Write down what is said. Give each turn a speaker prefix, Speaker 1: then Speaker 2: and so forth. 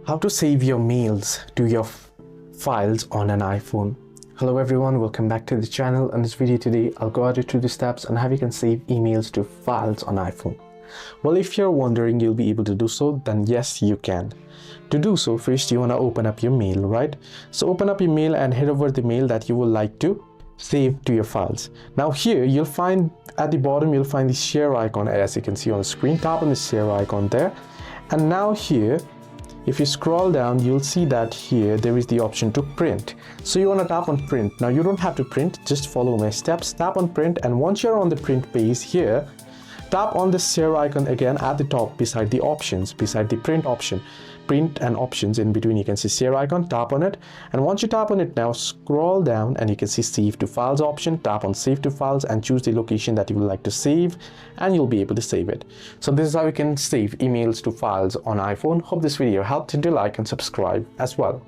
Speaker 1: How to save your mails to your files on an iPhone. Hello everyone, welcome back to the channel. In this video today, I'll go through the steps on how you can save emails to files on iPhone. Well, if you're wondering you'll be able to do so, then yes, you can. To do so, first you want to open up your mail, right? So open up your mail and head over the mail that you would like to save to your files. Now here you'll find at the bottom, you'll find the share icon, as you can see on the screen. Tap on the share icon there, and now here if you scroll down, you'll see that here there is the option to print. So you want to tap on print. Now you don't have to print, just follow my steps. Tap on print, and once you're on the print page here, tap on the share icon again at the top beside the options, beside the print option. Print and options in between, you can see share icon. Tap on it, and once you tap on it, now scroll down and you can see save to files option. Tap on save to files and choose the location that you would like to save, and you'll be able to save it. So this is how you can save emails to files on iPhone. Hope this video helped. Do like and subscribe as well.